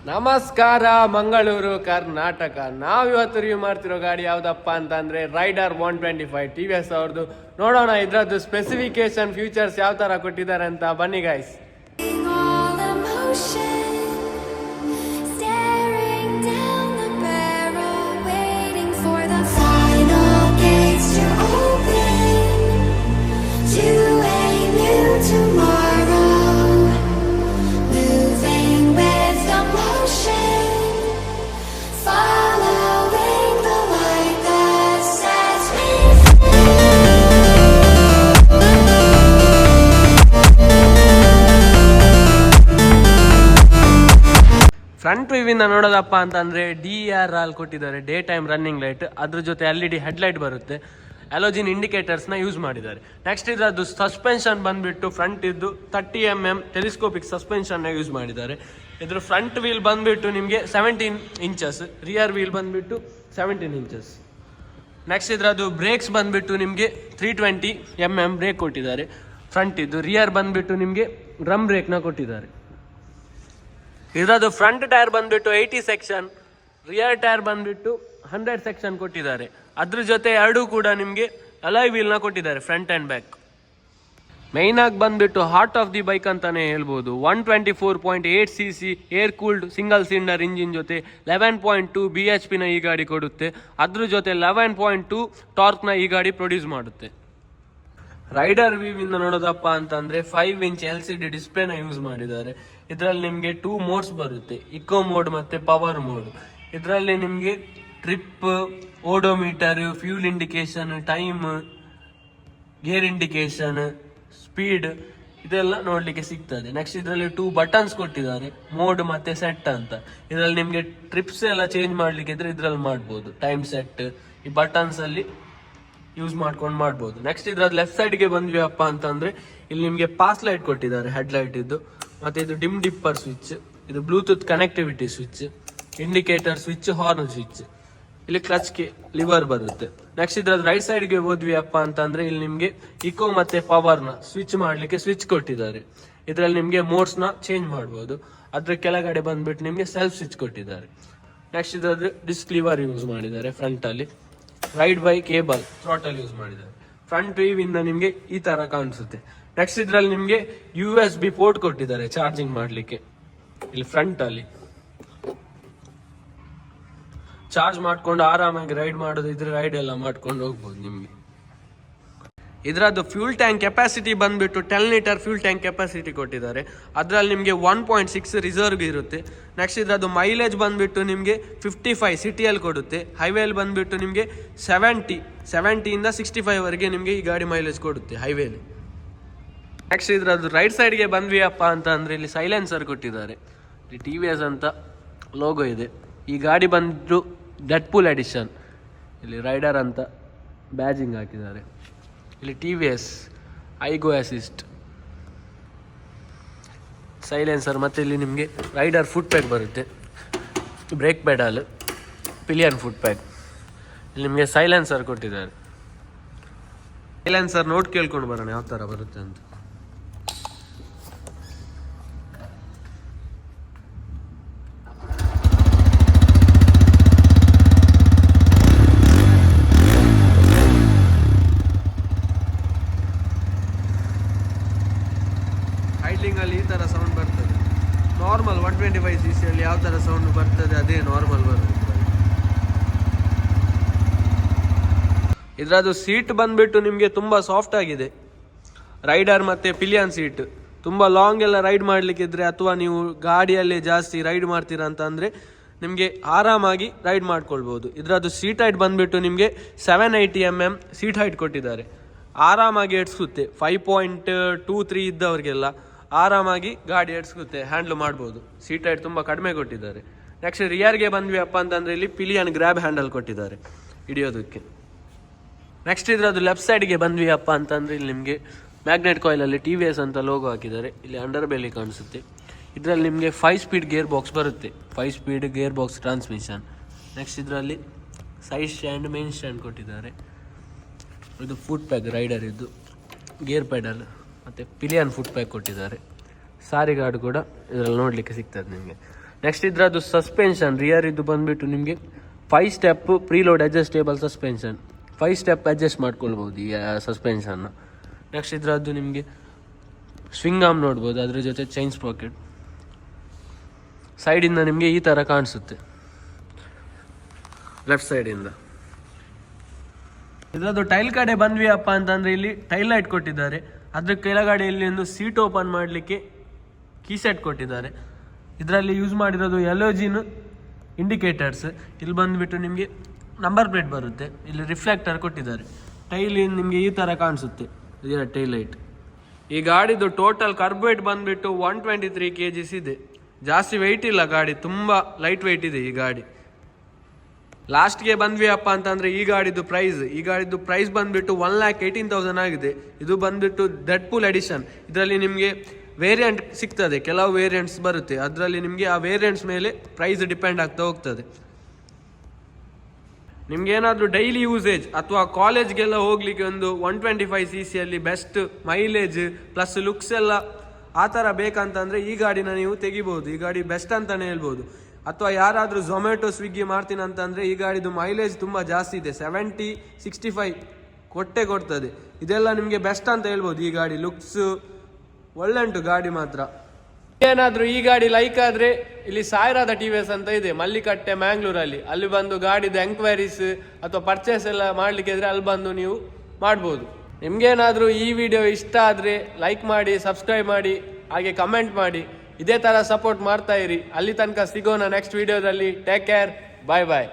ನಮಸ್ಕಾರ ಮಂಗಳೂರು ಕರ್ನಾಟಕ. ನಾವಿವತ್ತು ರಿವ್ಯೂ ಮಾಡ್ತಿರೋ ಗಾಡಿ ಯಾವ್ದಪ್ಪ ಅಂತಂದ್ರೆ ರೈಡರ್ 125 TVS ಅವ್ರದ್ದು. ನೋಡೋಣ ಇದ್ರದ್ದು ಸ್ಪೆಸಿಫಿಕೇಶನ್ ಫ್ಯೂಚರ್ಸ್ ಯಾವ ತರ ಕೊಟ್ಟಿದ್ದಾರೆ ಅಂತ. ಬನ್ನಿ ಗೈಸ್. ಫ್ರಂಟ್ ವ್ಯೂವಿಂದ ನೋಡೋದಪ್ಪ ಅಂತಂದರೆ DRL ಕೊಟ್ಟಿದ್ದಾರೆ, ಡೇ ಟೈಮ್ ರನ್ನಿಂಗ್ ಲೈಟ್. ಅದ್ರ ಜೊತೆ LED ಹೆಡ್ಲೈಟ್ ಬರುತ್ತೆ. ಅಲೋಜಿನ್ ಇಂಡಿಕೇಟರ್ಸ್ನ ಯೂಸ್ ಮಾಡಿದ್ದಾರೆ. ನೆಕ್ಸ್ಟ್ ಇದರದ್ದು ಸಸ್ಪೆನ್ಷನ್ ಬಂದುಬಿಟ್ಟು ಫ್ರಂಟ್ ಇದ್ದು 30 mm ಟೆಲಿಸ್ಕೋಪಿಕ್ ಸಸ್ಪೆನ್ಷನ್ನ ಯೂಸ್ ಮಾಡಿದ್ದಾರೆ. ಇದ್ರ ಫ್ರಂಟ್ ವೀಲ್ ಬಂದುಬಿಟ್ಟು ನಿಮಗೆ 17 ಇಂಚಸ್, ರಿಯರ್ ವೀಲ್ ಬಂದುಬಿಟ್ಟು 17 ಇಂಚಸ್. ನೆಕ್ಸ್ಟ್ ಇದರದ್ದು ಬ್ರೇಕ್ಸ್ ಬಂದುಬಿಟ್ಟು ನಿಮಗೆ 320 mm ಬ್ರೇಕ್ ಕೊಟ್ಟಿದ್ದಾರೆ ಫ್ರಂಟ್ ಇದ್ದು. ರಿಯರ್ ಬಂದುಬಿಟ್ಟು ನಿಮಗೆ ಡ್ರಮ್ ಬ್ರೇಕ್ನ ಕೊಟ್ಟಿದ್ದಾರೆ. ಇದರದ್ದು ಫ್ರಂಟ್ ಟೈರ್ ಬಂದುಬಿಟ್ಟು 80 ಸೆಕ್ಷನ್, ರಿಯರ್ ಟೈರ್ ಬಂದುಬಿಟ್ಟು 100 ಸೆಕ್ಷನ್ ಕೊಟ್ಟಿದ್ದಾರೆ. ಅದ್ರ ಜೊತೆ ಎರಡೂ ಕೂಡ ನಿಮಗೆ ಅಲಾಯ್ ವೀಲ್ನ ಕೊಟ್ಟಿದ್ದಾರೆ ಫ್ರಂಟ್ ಆ್ಯಂಡ್ ಬ್ಯಾಕ್. ಮೇಯ್ನಾಗಿ ಬಂದುಬಿಟ್ಟು ಹಾರ್ಟ್ ಆಫ್ ದಿ ಬೈಕ್ ಅಂತಲೇ ಹೇಳ್ಬೋದು. 124.8 cc air cooled single cylinder engine ಜೊತೆ 11.2 BHPನ ಈ ಗಾಡಿ ಕೊಡುತ್ತೆ. ಅದ್ರ ಜೊತೆ 11.2 ಟಾರ್ಕ್ನ ಈ ಗಾಡಿ ಪ್ರೊಡ್ಯೂಸ್ ಮಾಡುತ್ತೆ. ರೈಡರ್ ವ್ಯೂವಿಂದ ನೋಡೋದಪ್ಪ ಅಂತಂದರೆ 5 ಇಂಚ್ LCD ಡಿಸ್ಪ್ಲೇನ ಯೂಸ್ ಮಾಡಿದ್ದಾರೆ. ಇದರಲ್ಲಿ ನಿಮಗೆ 2 ಮೋಡ್ಸ್ ಬರುತ್ತೆ, ಇಕೋ ಮೋಡ್ ಮತ್ತು ಪವರ್ ಮೋಡ್. ಇದರಲ್ಲಿ ನಿಮಗೆ trip, odometer, fuel indication, time, gear indication, speed ಇದೆಲ್ಲ ನೋಡಲಿಕ್ಕೆ ಸಿಗ್ತದೆ. ನೆಕ್ಸ್ಟ್ ಇದರಲ್ಲಿ 2 ಬಟನ್ಸ್ ಕೊಟ್ಟಿದ್ದಾರೆ, ಮೋಡ್ ಮತ್ತು ಸೆಟ್ ಅಂತ. ಇದರಲ್ಲಿ ನಿಮಗೆ ಟ್ರಿಪ್ಸ್ ಎಲ್ಲ ಚೇಂಜ್ ಮಾಡಲಿಕ್ಕೆ ಇದ್ರೆ ಇದರಲ್ಲಿ ಮಾಡ್ಬೋದು. ಟೈಮ್ ಸೆಟ್ ಈ ಬಟನ್ಸಲ್ಲಿ ಯೂಸ್ ಮಾಡ್ಕೊಂಡು ಮಾಡ್ಬೋದು. ನೆಕ್ಸ್ಟ್ ಇದ್ರದ್ದು ಲೆಫ್ಟ್ ಸೈಡ್ಗೆ ಬಂದ್ವಿ ಅಪ್ಪ ಅಂತಂದರೆ ಇಲ್ಲಿ ನಿಮಗೆ ಪಾಸ್ ಲೈಟ್ ಕೊಟ್ಟಿದ್ದಾರೆ, ಹೆಡ್ಲೈಟ್ ಇದ್ದು. ಮತ್ತು ಇದು ಡಿಮ್ ಡಿಪ್ಪರ್ ಸ್ವಿಚ್, ಇದು Bluetooth connectivity switch, indicator switch, horn switch, ಇಲ್ಲಿ ಕ್ಲಚ್ಗೆ ಲಿವರ್ ಬರುತ್ತೆ. ನೆಕ್ಸ್ಟ್ ಇದ್ರದ್ದು ರೈಟ್ ಸೈಡ್ಗೆ ಹೋದ್ವಿ ಅಪ್ಪ ಅಂತಂದರೆ ಇಲ್ಲಿ ನಿಮಗೆ ಇಕೋ ಮತ್ತು ಪವರ್ನ ಸ್ವಿಚ್ ಮಾಡಲಿಕ್ಕೆ ಸ್ವಿಚ್ ಕೊಟ್ಟಿದ್ದಾರೆ. ಇದರಲ್ಲಿ ನಿಮಗೆ ಮೋಡ್ಸ್ನ ಚೇಂಜ್ ಮಾಡ್ಬೋದು. ಅದ್ರ ಕೆಳಗಡೆ ಬಂದ್ಬಿಟ್ಟು ನಿಮಗೆ ಸೆಲ್ಫ್ ಸ್ವಿಚ್ ಕೊಟ್ಟಿದ್ದಾರೆ. ನೆಕ್ಸ್ಟ್ ಇದ್ರದ್ದು ಡಿಸ್ಕ್ ಲಿವರ್ ಯೂಸ್ ಮಾಡಿದ್ದಾರೆ ಫ್ರಂಟಲ್ಲಿ. Ride by cable throttle use ಮಾಡಿದ್ದಾರೆ. ಫ್ರಂಟ್ ವ್ಯೂವಿಂದ ನಿಮಗೆ ಈ ತರ ಕಾಣಿಸುತ್ತೆ. ನೆಕ್ಸ್ಟ್ ಇದರಲ್ಲಿ ನಿಮಗೆ USB ಪೋರ್ಟ್ ಕೊಟ್ಟಿದ್ದಾರೆ ಚಾರ್ಜಿಂಗ್ ಮಾಡಲಿಕ್ಕೆ. ಇಲ್ಲಿ ಫ್ರಂಟ್ ಅಲ್ಲಿ ಚಾರ್ಜ್ ಮಾಡ್ಕೊಂಡು ಆರಾಮಾಗಿ ರೈಡ್ ಮಾಡೋದು ಇದ್ರೆ ರೈಡ್ ಎಲ್ಲ ಮಾಡ್ಕೊಂಡು ಹೋಗ್ಬೋದು ನಿಮಗೆ. ಇದರದ್ದು ಫ್ಯೂಲ್ ಟ್ಯಾಂಕ್ ಕೆಪಾಸಿಟಿ ಬಂದುಬಿಟ್ಟು 10 ಲೀಟರ್ ಫ್ಯೂಲ್ ಟ್ಯಾಂಕ್ ಕೆಪಾಸಿಟಿ ಕೊಟ್ಟಿದ್ದಾರೆ. ಅದರಲ್ಲಿ ನಿಮಗೆ 1.6 ರಿಸರ್ವ್ ಇರುತ್ತೆ. ನೆಕ್ಸ್ಟ್ ಇದರದ್ದು ಮೈಲೇಜ್ ಬಂದುಬಿಟ್ಟು ನಿಮಗೆ 55 ಸಿಟಿಯಲ್ಲಿ ಕೊಡುತ್ತೆ. ಹೈವೇಲಿ ಬಂದುಬಿಟ್ಟು ನಿಮಗೆ 70ಇಂದ 65ವರೆಗೆ ನಿಮಗೆ ಈ ಗಾಡಿ ಮೈಲೇಜ್ ಕೊಡುತ್ತೆ ಹೈವೇಲಿ. ನೆಕ್ಸ್ಟ್ ಇದರದ್ದು ರೈಟ್ ಸೈಡ್ಗೆ ಬಂದ್ವಿ ಅಪ್ಪ ಅಂತ ಅಂದರೆ ಇಲ್ಲಿ ಸೈಲೆನ್ಸರ್ ಕೊಟ್ಟಿದ್ದಾರೆ. ಇಲ್ಲಿ TVS ಅಂತ ಲೋಗೋ ಇದೆ. ಈ ಗಾಡಿ ಬಂದು ಡೆಡ್ಪೂಲ್ ಎಡಿಷನ್. ಇಲ್ಲಿ ರೈಡರ್ ಅಂತ ಬ್ಯಾಜಿಂಗ್ ಹಾಕಿದ್ದಾರೆ. ಇಲ್ಲಿ TVS ಐಗೋ ಅಸಿಸ್ಟ್ ಸೈಲೆನ್ಸರ್, ಮತ್ತು ಇಲ್ಲಿ ನಿಮಗೆ ರೈಡರ್ ಫುಟ್ ಪ್ಯಾಕ್ ಬರುತ್ತೆ, brake pedal, pillion foot peg. ಇಲ್ಲಿ ನಿಮಗೆ ಸೈಲೆನ್ಸರ್ ಕೊಟ್ಟಿದ್ದಾರೆ. ಸೈಲೆನ್ಸರ್ ನೋಟ್ ಕೇಳ್ಕೊಂಡು ಬರೋಣ ಯಾವ ಥರ ಬರುತ್ತೆ ಅಂತ. ಐಡ್ಲಿಂಗಲ್ಲಿ ಈ ಥರ ಸೌಂಡ್ ಬರ್ತದೆ. ನಾರ್ಮಲ್ 125 cc ಅಲ್ಲಿ ಯಾವ ಥರ ಸೌಂಡ್ ಬರ್ತದೆ ಅದೇ ನಾರ್ಮಲ್ ಬರುತ್ತೆ. ಇದರದ್ದು ಸೀಟ್ ಬಂದುಬಿಟ್ಟು ನಿಮಗೆ ತುಂಬ ಸಾಫ್ಟ್ ಆಗಿದೆ. ರೈಡರ್ ಮತ್ತು ಪಿಲಿಯನ್ ಸೀಟ್ ತುಂಬ ಲಾಂಗ್ ಎಲ್ಲ ರೈಡ್ ಮಾಡಲಿಕ್ಕಿದ್ರೆ ಅಥವಾ ನೀವು ಗಾಡಿಯಲ್ಲಿ ಜಾಸ್ತಿ ರೈಡ್ ಮಾಡ್ತೀರಾ ಅಂತ ಅಂದರೆ ನಿಮಗೆ ಆರಾಮಾಗಿ ರೈಡ್ ಮಾಡ್ಕೊಳ್ಬೋದು. ಇದರದ್ದು ಸೀಟ್ ಹೈಟ್ ಬಂದುಬಿಟ್ಟು ನಿಮಗೆ 780 mm ಸೀಟ್ ಹೈಟ್ ಕೊಟ್ಟಿದ್ದಾರೆ. ಆರಾಮಾಗಿ ಎಡ್ಸ್ಕುತ್ತೆ. 5.23 ಇದ್ದವರಿಗೆಲ್ಲ ಆರಾಮಾಗಿ ಗಾಡಿ ಎಡ್ಸ್ಕುತ್ತೆ, ಹ್ಯಾಂಡ್ಲ್ ಮಾಡ್ಬೋದು. ಸೀಟ್ ಹೈಟ್ ತುಂಬ ಕಡಿಮೆ ಕೊಟ್ಟಿದ್ದಾರೆ. ನೆಕ್ಸ್ಟ್ ರಿಯರ್ಗೆ ಬಂದ್ವಿ ಅಪ್ಪ ಅಂತಂದರೆ ಇಲ್ಲಿ ಪಿಲಿಯನ್ ಗ್ರ್ಯಾಬ್ ಹ್ಯಾಂಡಲ್ ಕೊಟ್ಟಿದ್ದಾರೆ ಹಿಡಿಯೋದಕ್ಕೆ. ನೆಕ್ಸ್ಟ್ ಇದರದ್ದು ಲೆಫ್ಟ್ ಸೈಡ್ಗೆ ಬಂದ್ವಿ ಅಪ್ಪ ಅಂತಂದರೆ ಇಲ್ಲಿ ನಿಮಗೆ ಮ್ಯಾಗ್ನೆಟ್ ಕಾಯಿಲಲ್ಲಿ TVS ಅಂತ ಲೋಗೋ ಹಾಕಿದ್ದಾರೆ. ಇಲ್ಲಿ ಅಂಡರ್ ಬೆಲಿ ಕಾಣಿಸುತ್ತೆ. ಇದರಲ್ಲಿ ನಿಮಗೆ 5 ಸ್ಪೀಡ್ ಗೇರ್ ಬಾಕ್ಸ್ ಬರುತ್ತೆ, 5 speed gear box transmission. Next ಇದರಲ್ಲಿ ಸೈಡ್ ಸ್ಟ್ಯಾಂಡ್, ಮೇನ್ ಸ್ಟ್ಯಾಂಡ್ ಕೊಟ್ಟಿದ್ದಾರೆ. ಇದು ಫುಟ್ ಪ್ಯಾಕ್ ರೈಡರ್ ಇದ್ದು, ಗೇರ್ ಪೆಡಲ್ ಮತ್ತು ಪಿಲಿಯನ್ ಫುಟ್ ಪ್ಯಾಕ್ ಕೊಟ್ಟಿದ್ದಾರೆ. ಸಾರಿ ಗಾರ್ಡ್ ಕೂಡ ಇದರಲ್ಲಿ ನೋಡಲಿಕ್ಕೆ ಸಿಗ್ತದೆ ನಿಮಗೆ. ನೆಕ್ಸ್ಟ್ ಇದ್ರದ್ದು ಸಸ್ಪೆನ್ಷನ್ ರಿಯರ್ ಇದು ಬಂದುಬಿಟ್ಟು ನಿಮಗೆ 5 step preload adjustable suspension, 5 step adjust ಮಾಡ್ಕೊಳ್ಬೋದು ಈ ಸಸ್ಪೆನ್ಷನ್ನ. ನೆಕ್ಸ್ಟ್ ಇದ್ರದ್ದು ನಿಮಗೆ ಸ್ವಿಂಗ್ ಆರ್ಮ್ ನೋಡ್ಬೋದು, ಅದ್ರ ಜೊತೆ ಚೈನ್ ಸ್ಪ್ರಾಕೆಟ್. ಸೈಡಿಂದ ನಿಮಗೆ ಈ ಥರ ಕಾಣಿಸುತ್ತೆ ಲೆಫ್ಟ್ ಸೈಡಿಂದ. ಇದರದ್ದು ಟೈಲ್ ಕಡೆ ಬಂದ್ವಿ ಅಪ್ಪ ಅಂತಂದರೆ ಇಲ್ಲಿ ಟೈಲ್ ಲೈಟ್ ಕೊಟ್ಟಿದ್ದಾರೆ. ಅದ್ರ ಕೆಳಗಡೆ ಇಲ್ಲಿ ಒಂದು ಸೀಟ್ ಓಪನ್ ಮಾಡಲಿಕ್ಕೆ ಕೀ ಸೆಟ್ ಕೊಟ್ಟಿದ್ದಾರೆ. ಇದರಲ್ಲಿ ಯೂಸ್ ಮಾಡಿರೋದು ಎಲೋಜಿನ್ ಇಂಡಿಕೇಟರ್ಸ್. ಇಲ್ಲಿ ಬಂದುಬಿಟ್ಟು ನಿಮಗೆ ನಂಬರ್ ಪ್ಲೇಟ್ ಬರುತ್ತೆ, ಇಲ್ಲಿ ರಿಫ್ಲೆಕ್ಟರ್ ಕೊಟ್ಟಿದ್ದಾರೆ. ಟೈಲ್ ನಿಮಗೆ ಈ ಥರ ಕಾಣಿಸುತ್ತೆ ಇದರ ಟೈಲ್ ಲೈಟ್. ಈ ಗಾಡಿದು ಟೋಟಲ್ ಕರ್ಬ್ ವೇಟ್ ಬಂದುಬಿಟ್ಟು 123 kgs ಇದೆ. ಜಾಸ್ತಿ ವೆಯ್ಟ್ ಇಲ್ಲ ಗಾಡಿ, ತುಂಬ ಲೈಟ್ ವೆಯ್ಟ್ ಇದೆ ಈ ಗಾಡಿ. ಲಾಸ್ಟ್ಗೆ ಬಂದ್ವಿ ಅಪ್ಪ ಅಂತಂದರೆ ಈ ಗಾಡಿದು ಪ್ರೈಸ್ ಬಂದುಬಿಟ್ಟು 1,18,000 ಆಗಿದೆ. ಇದು ಬಂದುಬಿಟ್ಟು ಡೆಡ್ ಪೂಲ್ ಎಡಿಷನ್. ಇದರಲ್ಲಿ ನಿಮಗೆ ವೇರಿಯಂಟ್ ಸಿಗ್ತದೆ, ಕೆಲವು ವೇರಿಯಂಟ್ಸ್ ಬರುತ್ತೆ. ಅದರಲ್ಲಿ ನಿಮಗೆ ಆ ವೇರಿಯಂಟ್ಸ್ ಮೇಲೆ ಪ್ರೈಸ್ ಡಿಪೆಂಡ್ ಆಗ್ತಾ ಹೋಗ್ತದೆ. ನಿಮ್ಗೇನಾದರೂ ಡೈಲಿ ಯೂಸೇಜ್ ಅಥವಾ ಕಾಲೇಜ್ಗೆಲ್ಲ ಹೋಗ್ಲಿಕ್ಕೆ ಒಂದು 125 cc ಅಲ್ಲಿ ಬೆಸ್ಟ್ ಮೈಲೇಜ್ ಪ್ಲಸ್ ಲುಕ್ಸ್ ಎಲ್ಲ ಆ ಥರ ಬೇಕಂತಂದರೆ ಈ ಗಾಡಿನ ನೀವು ತೆಗಿಬೋದು. ಈ ಗಾಡಿ ಬೆಸ್ಟ್ ಅಂತಲೇ ಹೇಳ್ಬೋದು. ಅಥವಾ ಯಾರಾದರೂ ಝೊಮ್ಯಾಟೊ ಸ್ವಿಗ್ಗಿ ಮಾಡ್ತೀನಿ ಅಂತಂದರೆ ಈ ಗಾಡಿದು ಮೈಲೇಜ್ ತುಂಬ ಜಾಸ್ತಿ ಇದೆ, 70-65 ಕೊಡ್ತದೆ. ಇದೆಲ್ಲ ನಿಮಗೆ ಬೆಸ್ಟ್ ಅಂತ ಹೇಳ್ಬೋದು. ಈ ಗಾಡಿ ಲುಕ್ಸ್ ಒಳ್ಳೆ ಉಂಟು ಗಾಡಿ ಮಾತ್ರ. ಏನಾದರೂ ಈ ಗಾಡಿ ಲೈಕ್ ಆದರೆ ಇಲ್ಲಿ ಸಾಯಿರಾದ TVS ಅಂತ ಇದೆ ಮಲ್ಲಿಕಟ್ಟೆ ಮ್ಯಾಂಗ್ಳೂರಲ್ಲಿ, ಅಲ್ಲಿ ಬಂದು ಗಾಡಿದು ಎಂಕ್ವೈರೀಸ್ ಅಥವಾ ಪರ್ಚೇಸ್ ಎಲ್ಲ ಮಾಡಲಿಕ್ಕೆ ಇದ್ರೆ ಅಲ್ಲಿ ಬಂದು ನೀವು ಮಾಡ್ಬೋದು. ನಿಮ್ಗೇನಾದರೂ ಈ ವಿಡಿಯೋ ಇಷ್ಟ ಆದರೆ ಲೈಕ್ ಮಾಡಿ, ಸಬ್ಸ್ಕ್ರೈಬ್ ಮಾಡಿ, ಹಾಗೆ ಕಮೆಂಟ್ ಮಾಡಿ. ಇದೇ ಥರ ಸಪೋರ್ಟ್ ಮಾಡ್ತಾ ಇರಿ. ಅಲ್ಲಿ ತನಕ ಸಿಗೋಣ ನೆಕ್ಸ್ಟ್ ವಿಡಿಯೋದಲ್ಲಿ. ಟೇಕ್ ಕೇರ್, ಬಾಯ್ ಬಾಯ್.